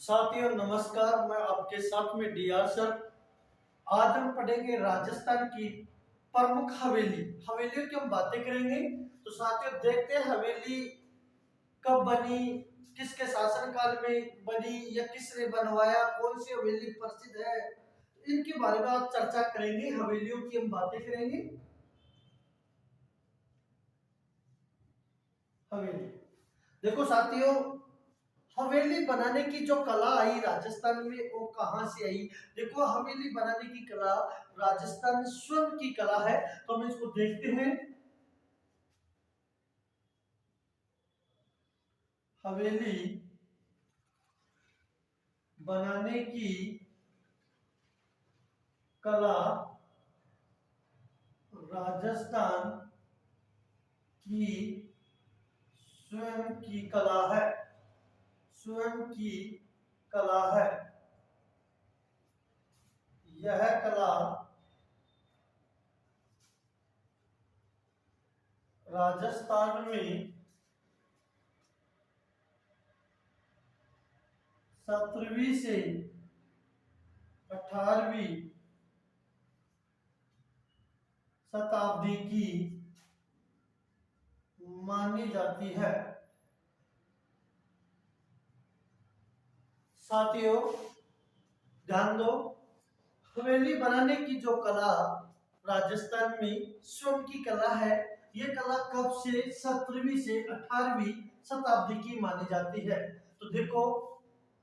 साथियों नमस्कार, मैं आपके साथ में डीआर सर। आज हम पढ़ेंगे राजस्थान की प्रमुख हवेलियों की हम बातें करेंगे। तो साथियों देखते हैं हवेली कब बनी, किसके शासनकाल में बनी या किसने बनवाया, कौन सी हवेली प्रसिद्ध है, इनके बारे में आज चर्चा करेंगे। हवेलियों की हम बातें करेंगे। हवेली देखो साथियों, हवेली बनाने की जो कला आई राजस्थान में वो कहां से आई। देखो हवेली बनाने की कला राजस्थान स्वयं की कला है। तो हम इसको देखते हैं। हवेली बनाने की कला राजस्थान की स्वयं की कला है। स्वयं की कला है। यह कला राजस्थान में 17वीं से 18वीं शताब्दी की मानी जाती है। साथियों ध्यान दो, हवेली बनाने की जो कला राजस्थान में स्वयं की कला है, ये कला कब से 17वीं से 18वीं शताब्दी की मानी जाती है। तो देखो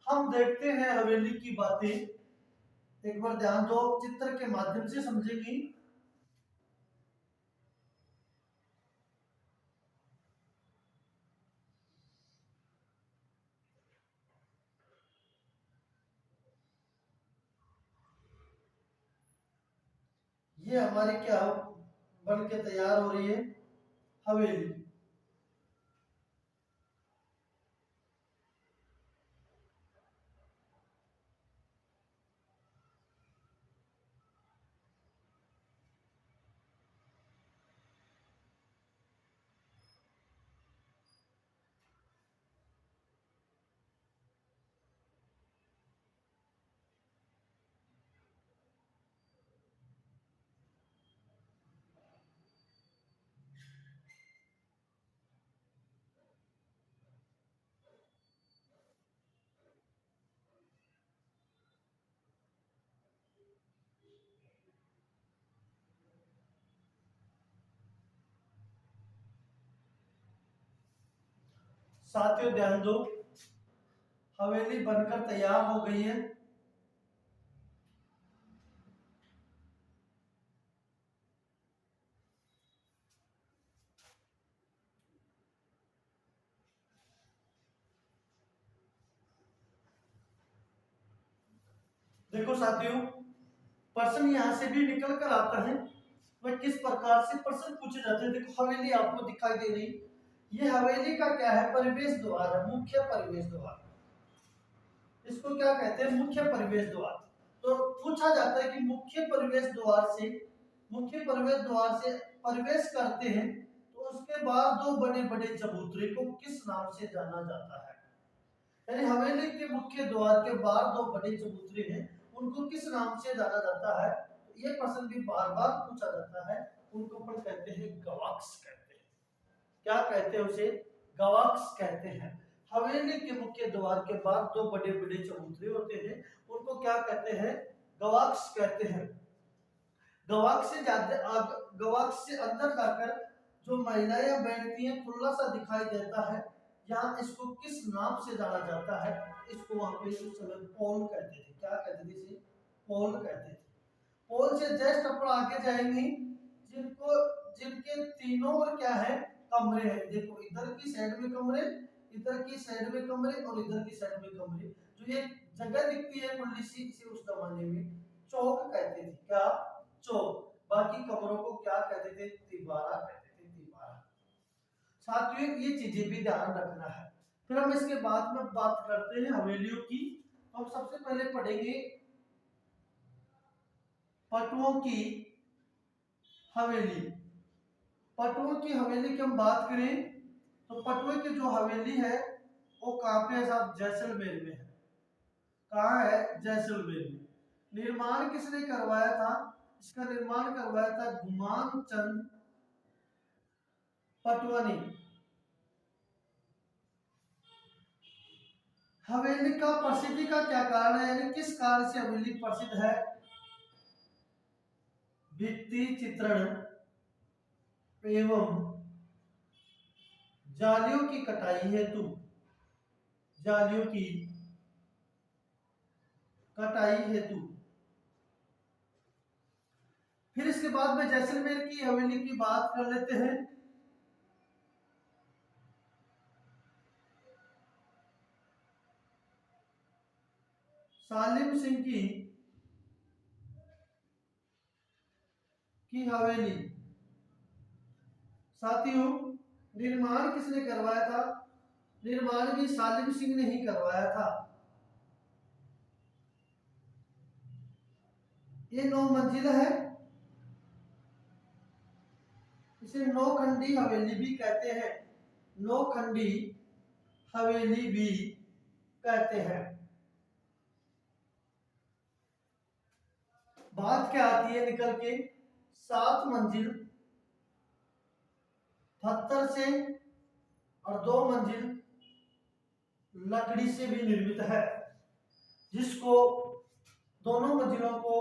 हम देखते हैं हवेली की बातें, एक बार ध्यान दो, चित्र के माध्यम से समझेंगे। ये हमारी क्या बन के तैयार हो रही है, हवेली। साथियों ध्यान दो, हवेली बनकर तैयार हो गई है। देखो साथियों, प्रश्न यहाँ से भी निकल कर आता है। वह किस प्रकार से प्रश्न पूछे जाते हैं। देखो हवेली आपको दिखाई दे रही, ये हवेली का क्या है, परिवेश द्वार है, मुख्य परिवेश द्वार। इसको क्या कहते हैं, मुख्य प्रवेश द्वार। तो पूछा जाता है कि मुख्य प्रवेश द्वार से प्रवेश करते हैं तो उसके बाद दो बड़े बड़े चबूतरे को किस नाम से जाना जाता है। यानी हवेली के मुख्य द्वार के बाहर दो बड़े चबूतरे हैं, उनको किस नाम से जाना जाता है। ये प्रश्न भी बार बार पूछा जाता है। उनको अपन कहते हैं गवाक्ष कहते हैं। क्या कहते हैं उसे, गवाक्ष कहते हैं। हवेली के मुख्य द्वार के बाद दो बड़े बड़े चबूतरे होते हैं, उनको क्या कहते हैं, गवाक्ष कहते हैं। गवाक्ष से अंदर जाकर जो महिलाएं बैठती हैं खुला सा दिखाई देता है, यहाँ इसको किस नाम से जाना जाता है। इसको वहां पे उस समय पोल कहते थे। क्या कहते थे इसे, पोल कहते थे। पोल से जस्ट अपन आगे जाएंगे, जिनको जिनके तीनों ओर क्या है, कमरे हैं। देखो इधर की साइड में कमरे, इधर की साइड में कमरे और इधर की साइड में कमरे। जो ये जगह दिखती है खुली सी उस जमाने में चौक कहते थे। क्या, चौक। बाकी कमरों को क्या कहते थे, तिबारा कहते थे, तिबारा। साथियों ये चीजें भी ध्यान रखना है। फिर हम इसके बाद में बात करते हैं हवेलियों की। हम सबसे पहले पढ़ेंगे पटुओं की हवेली। पटुओं की हवेली की हम बात करें तो पटुए की जो हवेली है वो कहाँ पे है साहब, जैसलमेर में है। कहाँ है? जैसलमेर में। निर्माण किसने करवाया था? इसका निर्माण करवाया था गुमान चंद पटवानी। हवेली का प्रसिद्धि का क्या कारण है, यानी किस कारण से हवेली प्रसिद्ध है? भित्ति चित्रण एवं जालियों की कटाई हेतु, जालियों की कटाई हेतु। फिर इसके बाद में जैसलमेर की हवेली की बात कर लेते हैं। सालिम सिंह की हवेली, साथियों निर्माण किसने करवाया था? निर्माण भी सालिम सिंह ने ही करवाया था। ये 9 मंजिल है, इसे नौखंडी हवेली भी कहते हैं, नौखंडी हवेली भी कहते हैं। बात क्या आती है निकल के? 7 मंजिल पत्थर से और 2 मंजिल लकड़ी से भी निर्मित है, जिसको दोनों मंजिलों को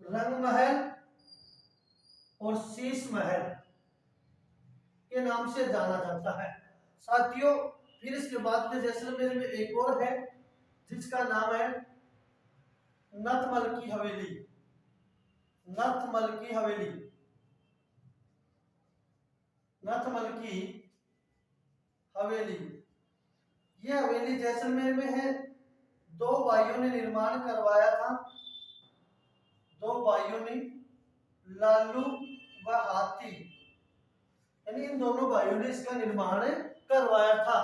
रंग महल और शीश महल के नाम से जाना जाता है। साथियों फिर इसके बाद में जैसलमेर में एक और है, जिसका नाम है नथमल की हवेली, नथमल की हवेली, नथमल की हवेली। यह हवेली जैसलमेर में है। 2 भाइयों ने निर्माण करवाया था, 2 भाइयों ने, लालू व हाथी, यानी इन दोनों भाइयों ने इसका निर्माण करवाया था।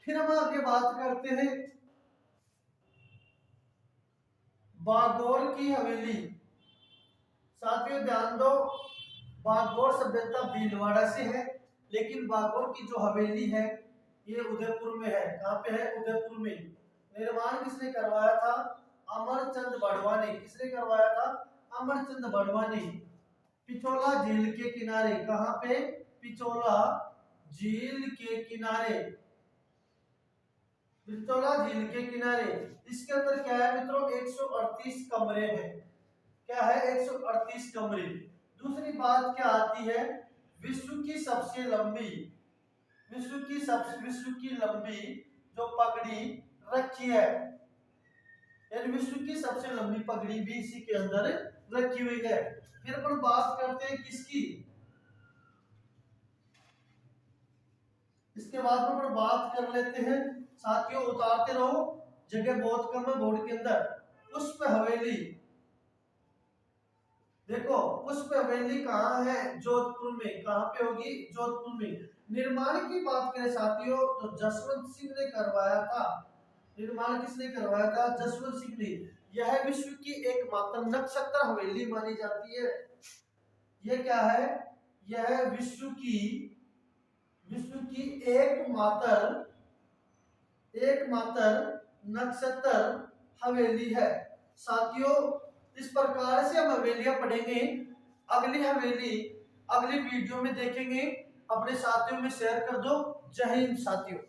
फिर हम आगे बात करते हैं बागोर की हवेली। साथियों ध्यान दो, बागोर सभ्यता भीलवाड़ा से है, लेकिन बागोर की जो हवेली है ये उदयपुर में है। कहाँ पे है? उदयपुर में। निर्माण किसने करवाया था? अमरचंद बड़वा ने। किसने करवाया था? अमरचंद बड़वा ने। पिछोला झील के किनारे, कहाँ पे? पिछोला झील के किनारे, पिछोला झील के किनारे। इसके अंदर क्या है मित्रों? 138 कमरे हैं। क्या है? 138 कमरे। दूसरी बात क्या आती है? विश्व की सबसे लंबी, विश्व की लंबी जो पगड़ी रखी है, यानी विश्व की सबसे लंबी पगड़ी भी इसी के अंदर रखी हुई है। फिर अपन बात करते हैं किसकी? इसके बाद में अपन बात कर लेते हैं, साथियों उतारते रहो, जगह बहुत कम है बोर्ड के अंदर। पुष्प हवेली, देखो पुष्प हवेली कहाँ है? जोधपुर में। कहाँ पे होगी? जोधपुर में। निर्माण की बात करें साथियों तो जसवंत सिंह ने करवाया था। निर्माण किसने करवाया था? जसवंत सिंह ने। यह विश्व की एकमात्र नक्षत्र हवेली मानी जाती है। यह क्या है? यह विश्व की एकमात्र नक्षत्र हवेली है। साथियों इस प्रकार से हम हवेलियां पढ़ेंगे। अगली हवेली अगली वीडियो में देखेंगे। अपने साथियों में शेयर कर दो। जय हिंद साथियों।